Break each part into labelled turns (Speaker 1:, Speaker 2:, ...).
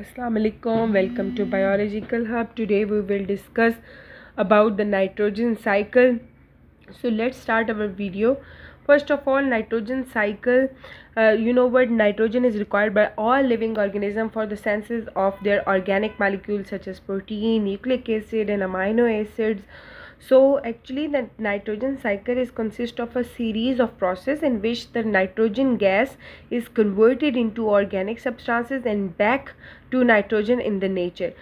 Speaker 1: Assalamu alaikum. Welcome to Biological Hub. Today we will discuss about the nitrogen cycle. So let's start our video. First of all, nitrogen cycle. You know what? Nitrogen is required by all living organisms for the synthesis of their organic molecules such as protein, nucleic acid, and amino acids. So actually the nitrogen cycle is consist of a series of process in which the nitrogen gas is converted into organic substances and back to nitrogen in the nature.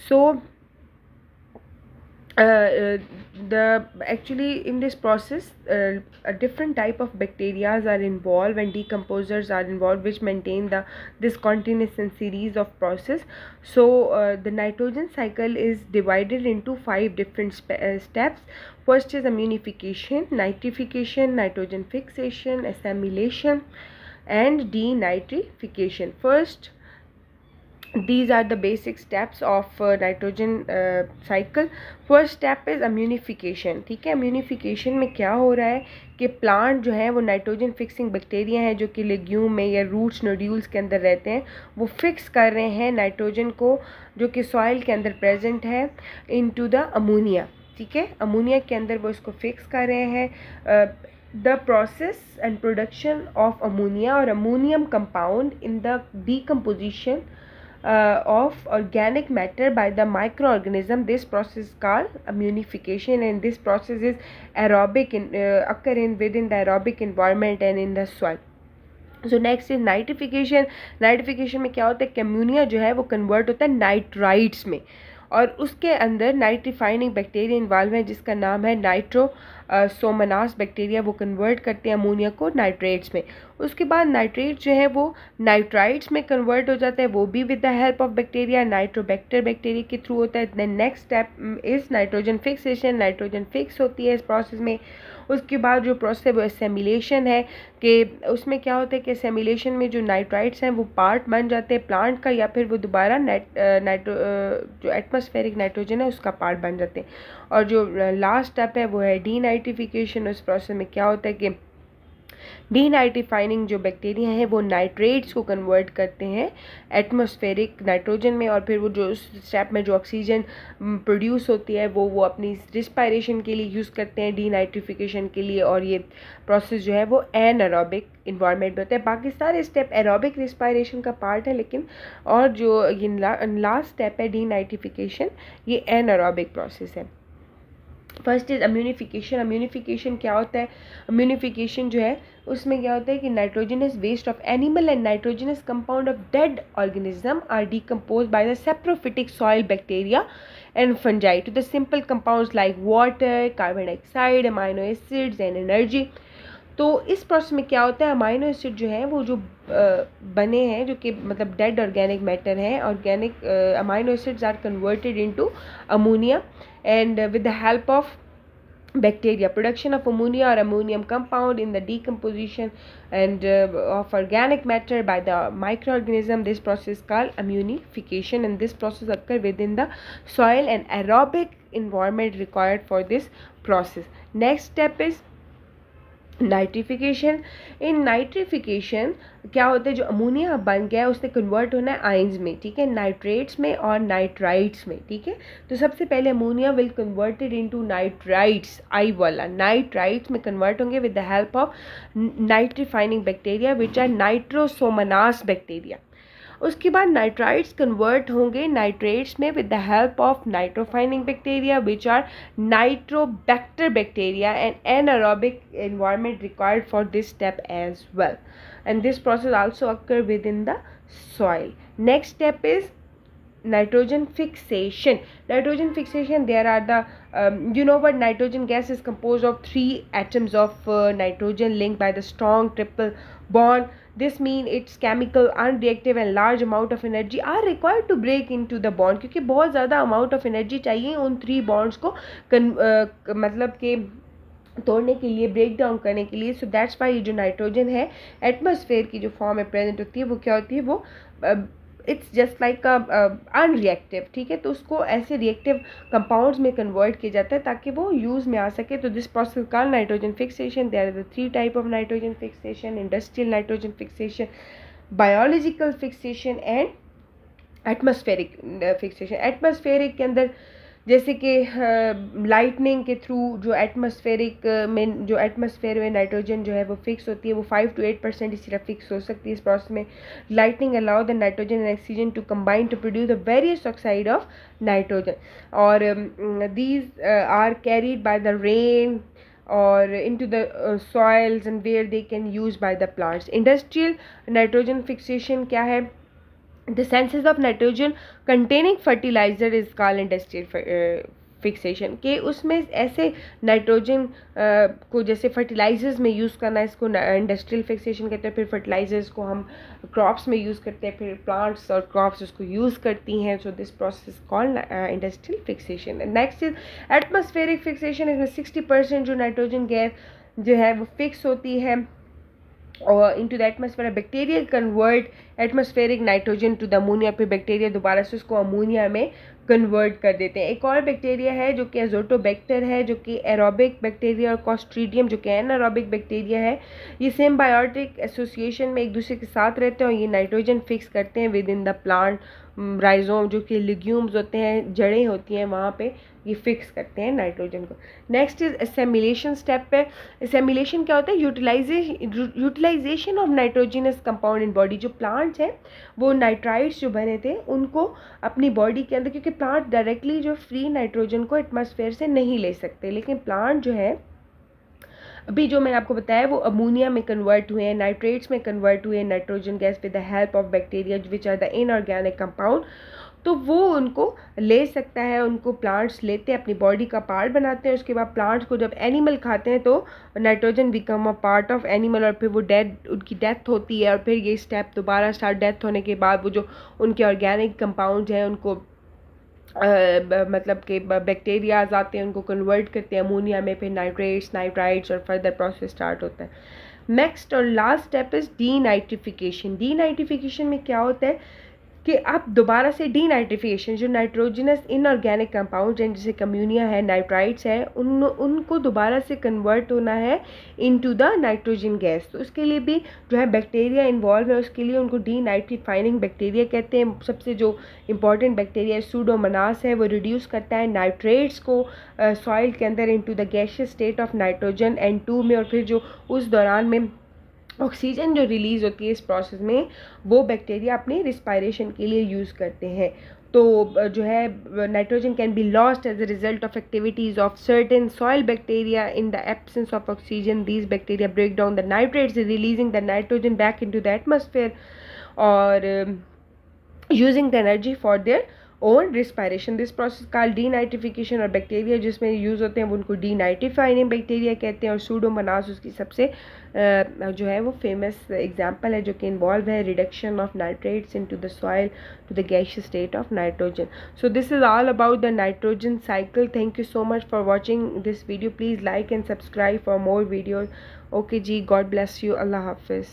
Speaker 1: So the actually in this process a different type of bacteria are involved and decomposers are involved which maintain this continuous and series of process. So the nitrogen cycle is divided into 5 different steps. First is ammonification, nitrification, nitrogen fixation, assimilation, and denitrification. First, these are the basic steps of nitrogen cycle. First step is ammonification. ठीक है, अम्यूनिफिकेशन में क्या हो रहा है कि plant जो है वो नाइट्रोजन फिक्सिंग बैक्टीरिया हैं जो कि लेग्यूम में या रूट्स नोड्यूल्स के अंदर रहते हैं, वो फिक्स कर रहे हैं नाइट्रोजन को जो कि सॉइल के अंदर प्रेजेंट है इनटू द अमोनिया. ठीक है, अमोनिया के अंदर वो इसको फिक्स कर रहे हैं. The process and production of ammonia or ammonium compound in the decomposition of organic matter by the microorganism. This process is called ammonification, and this process is aerobic occurring within the aerobic environment and in the soil. So next is nitrification. Nitrification में क्या होता है कि ammonia जो है वो convert होता है नाइट्राइट्स में, और उसके अंदर नाइट्रीफाइनिंग बैक्टीरिया इन्वॉल्व है जिसका नाम है नाइट्रो सोमनास बैक्टीरिया. वो कन्वर्ट करते हैं अमोनिया को नाइट्रेट्स में. उसके बाद नाइट्रेट जो है वो नाइट्राइट्स में कन्वर्ट हो जाता है, वो भी with the help of bacteria nitrobacter bacteria के थ्रू होता है. Then next step is nitrogen fixation. Nitrogen fix होती है इस प्रोसेस में. उसके बाद जो प्रोसेस है वो एसेमिलेशन है कि उसमें क्या होता है कि एसेमिलेशन में जो नाइट्राइट्स हैं वो पार्ट बन जाते हैं प्लांट का, या फिर वो दोबारा जो एटमॉस्फेरिक नाइट्रोजन है उसका पार्ट बन जाते हैं. और जो लास्ट स्टेप है वो है डीनाइट्रिफिकेशन. उस प्रोसेस में क्या होता है कि डीनाइट्रीफाइनिंग जो बैक्टीरिया हैं वो नाइट्रेट्स को कन्वर्ट करते हैं एटमॉस्फेरिक नाइट्रोजन में, और फिर वो जो स्टेप में जो ऑक्सीजन प्रोड्यूस होती है वो अपनी रिस्पायरेशन के लिए यूज़ करते हैं डीनाइट्रिफिकेशन के लिए. और ये प्रोसेस जो है वो एनारोबिक इन्वायरमेंट में होता है. बाकी सारे स्टेप एरोबिक रिस्पायरेशन का पार्ट है, लेकिन और जो ये लास्ट स्टेप है डीनाइट्रिफिकेशन, ये एनारोबिक प्रोसेस है. First is ammonification. अम्यूनिफिकेशन क्या होता है? अम्यूनिफिकेशन जो है उसमें क्या होता है कि nitrogenous waste of animal and nitrogenous compound of dead organism are decompose by the saprophytic soil bacteria and fungi to the simple compounds like water, carbon dioxide, amino acids and energy. तो इस process में क्या होता है, amino acid जो है वो जो बने हैं जो कि मतलब डेड ऑर्गेनिक मैटर हैं, organic amino acids are converted into ammonia and with the help of bacteria production of ammonia or ammonium compound in the decomposition and of organic matter by the microorganism. This process is called ammonification, and this process occur within the soil and aerobic environment required for this process. Next step is nitrification. In nitrification क्या होता है, जो ammonia बन गया है उससे convert होना है आइंस में. ठीक है, नाइट्रेट्स में और नाइट्राइट्स में. ठीक है, तो सबसे पहले ammonia will converted into nitrites. आई वाला नाइट्राइट्स में कन्वर्ट होंगे with the help of nitrifying bacteria which are nitrosomonas bacteria. उसके बाद नाइट्राइट्स कन्वर्ट होंगे नाइट्रेट्स में with the help of nitrifying bacteria which are nitrobacter bacteria and anaerobic environment required for this step as well, and this process also occur within the soil. Next step is nitrogen fixation. Nitrogen fixation, there are the you know what, nitrogen gas is composed of 3 atoms of nitrogen linked by the strong triple bond. This mean its chemical unreactive and large amount of energy are required to break into the bond, क्योंकि बहुत ज़्यादा amount of energy चाहिए उन 3 bonds को मतलब कि तोड़ने के लिए, ब्रेक डाउन करने के लिए. सो दैट्स वाई जो नाइट्रोजन है एटमॉस्फेयर की जो फॉर्म में प्रेजेंट होती है वो क्या होती है, वो इट्स जस्ट लाइक अनरिएक्टिव. ठीक है, तो उसको ऐसे रिएक्टिव कंपाउंड्स में कन्वर्ट किया जाता है ताकि वो यूज़ में आ सके. तो this process called nitrogen fixation. There are the 3 type of nitrogen fixation: industrial nitrogen fixation, biological fixation and atmospheric fixation, atmospheric के अंदर जैसे कि लाइटनिंग के थ्रू जो एटमॉस्फेरिक में जो एटमॉस्फेयर में नाइट्रोजन जो है वो फिक्स होती है, वो 5 to 8% इसी तरह फिक्स हो सकती है इस प्रोसेस में. Lightning allow the nitrogen and oxygen to combine to produce the various oxide of nitrogen, और these are carried by the rain or into the soils and where they can use by the plants. Industrial nitrogen fixation क्या है? The senses of nitrogen containing fertilizer is called industrial fixation के उसमें ऐसे nitrogen को जैसे fertilisers में use करना, इसको इंडस्ट्रियल फिक्सेशन कहते हैं. फिर फर्टिलाइजर्स को हम क्रॉप्स में यूज़ करते हैं, फिर प्लांट्स और क्रॉप्स उसको यूज़ करती हैं. So this process called industrial fixation. Next is atmospheric fixation. इसमें 60% जो नाइट्रोजन गैस जो है वो फिक्स होती है और into the atmosphere. Bacteria convert atmospheric nitrogen to the ammonia. फिर बैक्टीरिया दोबारा से उसको अमोनिया में कन्वर्ट कर देते हैं. एक और बैक्टीरिया है जो कि एजोटोबैक्टर है, जो कि एरोबिक बैक्टीरिया, और क्लोस्ट्रीडियम जो कि एनारोबिक बैक्टीरिया है. ये सिम्बायोटिक एसोसिएशन में एक दूसरे के साथ रहते हैं और ये नाइट्रोजन फिक्स करते हैं with in the plant rhizome, जो कि लिग्यूम्स होते हैं, जड़ें होती हैं, वहाँ पे ये फिक्स करते हैं नाइट्रोजन को. नेक्स्ट इज एसेमिलेशन स्टेप पे. एसेमिलेशन क्या होता है? Utilization of nitrogenous compound in body. जो प्लांट्स हैं वो नाइट्राइट्स जो बने थे उनको अपनी बॉडी के अंदर, क्योंकि प्लांट डायरेक्टली जो फ्री नाइट्रोजन को एटमॉस्फेयर से नहीं ले सकते, लेकिन प्लांट जो है अभी जो मैंने आपको बताया वो अमोनिया में कन्वर्ट हुए हैं, नाइट्रेट्स में कन्वर्ट हुए हैं nitrogen gas with the help of bacteria which are the inorganic compound. तो वो उनको ले सकता है, उनको प्लांट्स लेते हैं, अपनी बॉडी का पार्ट बनाते हैं. उसके बाद प्लांट्स को जब एनिमल खाते हैं तो nitrogen become a part of animal, और फिर वो उनकी डेथ होती है. और फिर ये स्टेप दोबारा स्टार्ट, डेथ होने के बाद वो जो उनके ऑर्गेनिक कंपाउंड हैं उनको मतलब कि बैक्टीरियाज आते हैं, उनको कन्वर्ट करते हैं अमोनिया में, फिर नाइट्राइट्स और फर्दर प्रोसेस स्टार्ट होता है. नेक्स्ट और last step is denitrification. Denitrification में क्या होता है कि आप दोबारा से डीनाइट्रिफिकेशन, जो नाइट्रोजनस इनऑर्गेनिक कंपाउंड हैं जैसे कम्यूनिया है, नाइट्राइट्स है, उनको दोबारा से कन्वर्ट होना है इनटू द नाइट्रोजन गैस. तो उसके लिए भी जो है बैक्टीरिया इन्वॉल्व है. उसके लिए उनको डीनाइट्रीफाइनिंग बैक्टीरिया कहते हैं. सबसे जो इंपॉर्टेंट बैक्टीरिया सूडोमोनास है, वो रिड्यूस करता है नाइट्रेट्स को सॉइल के अंदर into the gaseous state of nitrogen N2 में. और फिर जो उस दौरान में ऑक्सीजन जो रिलीज़ होती है इस प्रोसेस में, वो बैक्टीरिया अपनी रिस्पायरेशन के लिए यूज़ करते हैं. तो जो है nitrogen can be lost as a result of activities of certain soil bacteria in the absence of oxygen. These bacteria break down the nitrates releasing the nitrogen back into the atmosphere और using the energy for their own respiration. This process called denitrification. और bacteria जिसमें use होते हैं वो उनको डीनाइट्रीफाइनिंग bacteria कहते हैं. और सूडोमोनास उसकी सबसे जो है वो फेमस एग्जांपल है, जो कि इन्वॉल्व है reduction of nitrates into the soil to the gaseous state of nitrogen. So this is all about the nitrogen cycle. Thank you so much for watching this video. Please like and subscribe for more videos. Okay जी, god bless you. अल्लाह हाफिज़.